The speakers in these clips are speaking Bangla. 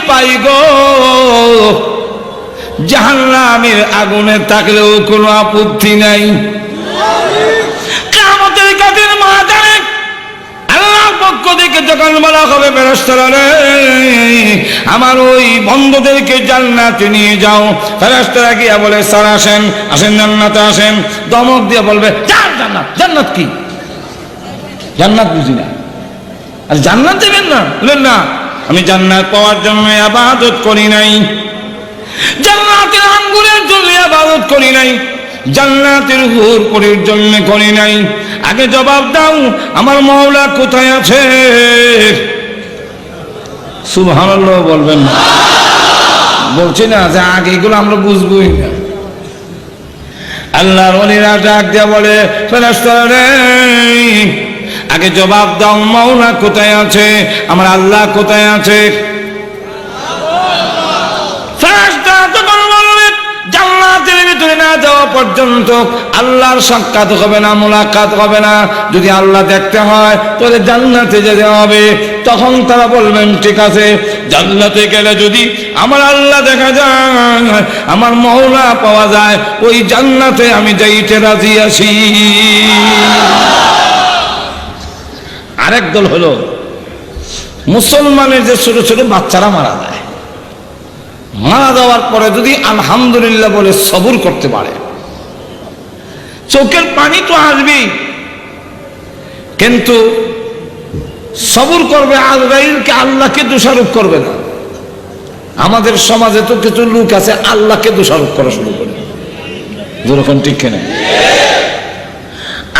পাই গো, জাহান্নামের আগুনে থাকলেও কোনো আপত্তি নাই। কিয়ামতের কাঠের ময়দানে আল্লাহর পক্ষ থেকে যখন বলা হবে ফেরেশতারা রে আমার ওই বন্ধুদেরকে জান্নাতে নিয়ে যাও, ফেরেশতারা গিয়া বলে স্যার আসেন আসেন জান্নাতে আসেন, ধমক দিয়ে বলবে জান্নাত। জান্নাত কি? জান্নাত বুঝি না, আর জান্নাত দেবেন না? বলেন না, আমি জান্নাত পাওয়ার জন্য ইবাদত করি নাই, জান্নাতের আঙ্গুরের জন্য ইবাদত করি নাই, জান্নাতের হুরপুরের জন্য করি নাই। আগে জবাব দাও আমার মাওলা কোথায় আছে? সুবহানাল্লাহ বলবেন না, বলছি না যে আগে এগুলো আমরা বুঝবই না। আল্লাহর ওলিরা ডাক দিয়া বলে ফেরেশতারা রে আগে জবাব দাও মাওলা কোথায় আছে, আমার আল্লাহ কোথায় আছে? জান্নাতের ভিতরে না যাওয়া পর্যন্ত আল্লাহর সাক্ষাৎ হবে না, মুলাকাত হবে না। যদি আল্লাহ দেখতে হয় তাহলে জান্নাতে যেতে হবে। তখন তারা বলবেন ঠিক আছে, জান্নাতে গেলে যদি আমার আল্লাহ দেখা যায়, আমার মাওলা পাওয়া যায়, ওই জান্নাতে আমি যাইতে রাজি আছি। আরেক দল হলো মুসলমানের যে ছোট ছোট বাচ্চারা মারা যায়, মারা যাওয়ার পরে যদি আলহামদুলিল্লাহ বলে সবর করতে পারে, চোখের পানি তো আসবেই, কিন্তু সবর করবে, আজরাইলকে আল্লাহকে দোষারোপ করবে না। আমাদের সমাজে তো কিছু লোক আছে আল্লাহকে দোষারোপ করা শুরু করে, যেরকম ঠিক কেন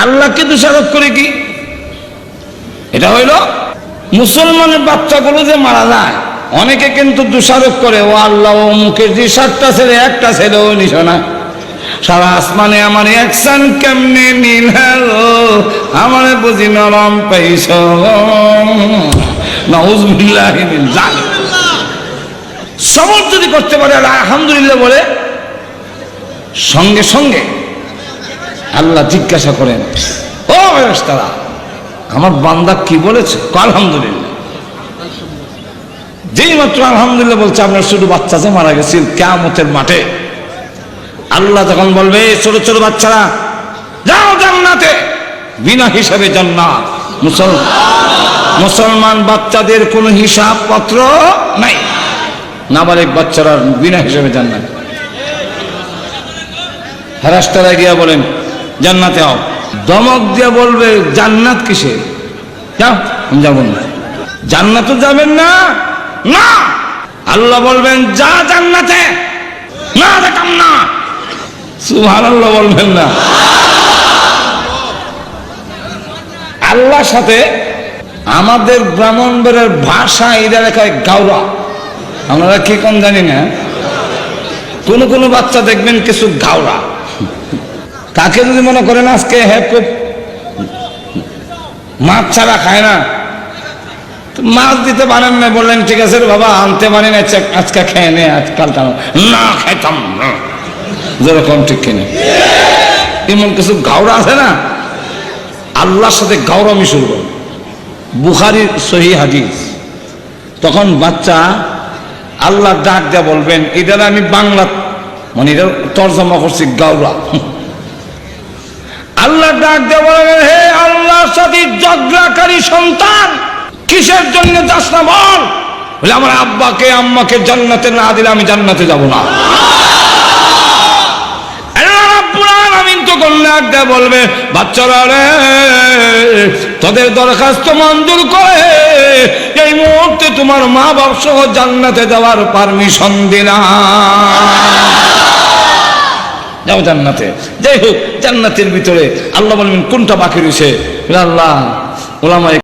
আল্লাহকে দোষারোপ করে কি? এটা হইল মুসলমানের বাচ্চাগুলো যে মারা যায়, অনেকে কিন্তু দোষারোপ করে ও আল্লাহ ও মুখের যে 7টা ছেলে একটা ছেলেও নিছ না, সারা আসমানে আমার একসান কেমনে নীল হলো, আমার বুঝি নরম পাইছ। নাউযুবিল্লাহি মিন যালিক। সবর যদি করতে পারে আলহামদুলিল্লাহ বলে, সঙ্গে সঙ্গে আল্লাহ জিজ্ঞাসা করেন ও ফেরেশতারা আমার বান্দা কি বলেছে? আলহামদুলিল্লাহ। যেই মাত্র আলহামদুলিল্লাহ বলছে, আপনার ছোট বাচ্চা যে মারা গেছিল কিয়ামতের মাঠে, আল্লাহ তখন বলবে ছোট ছোট বাচ্চারা যাও জান্নাতে, বিনা হিসাবে জান্নাত। মুসলমান বাচ্চাদের কোনো হিসাব পত্র নাই, নাবালিগ বাচ্চারা বিনা হিসাবে জান্নাত। ফেরেশতারা গিয়া বলেন জান্নাতে আও, ধমক দিয়ে বলবে জান্নাত কিসে? যাও, আমি যাবো না। জান্নাতে যাবেন না? না। আল্লাহ বলবেন যা জান্নাতে, না দেখাম না। সুবহানাল্লাহ বলবেন না। আল্লাহর সাথে আমাদের ব্রাহ্মণবাড়ির ভাষা এরা লেখায় গাওরা, আমরা কি কোন জানি না। কোন কোন বাচ্চা দেখবেন কিছু গাওরা, তাকে যদি মনে করেন আজকে হ্যাঁ খুব মাছ ছাড়া খায় না, মাছ দিতে পারেন না, বললেন ঠিক আছে রে বাবা আনতে পারি না, আজকে খেয়ে নে, আজকালটা না খাইতাম না, যেরকম ঠিক কিনে। এমন কিছু গাওরা আছে না, আল্লাহর সাথে গাওরামি শুরু করে। বুখারীর সহিহ হাদিস। তখন বাচ্চা আল্লাহ ডাক দেয়া বলবেন, এটা আমি বাংলা মানে এটা তর্জমা করছি গাওরা। আল্লাহ ডাক দেয়া বলবেন হে আল্লাহর সাথে ঝগড়াকারী সন্তান, কিসের জন্য যাস না বল? বলে আমার আব্বাকে আম্মাকে জান্নাতে না দিলে আমি জান্নাতে যাব না। আল্লাহ রাব্বুল আলামিন তখন ডাক দেয়া বলবে বাচ্চারা রে তোদের দরখাস্ত মঞ্জুর করে এই মুহূর্তে তোমার মা বাপ সহ জান্নাতে যাওয়ার পারমিশন দিলাম, যাও জান্নাতে। যাই হোক, জান্নাতের ভিতরে আল্লাহ বলবেন কোনটা বাকি রয়েছে? আল্লাহ ওলামায়ে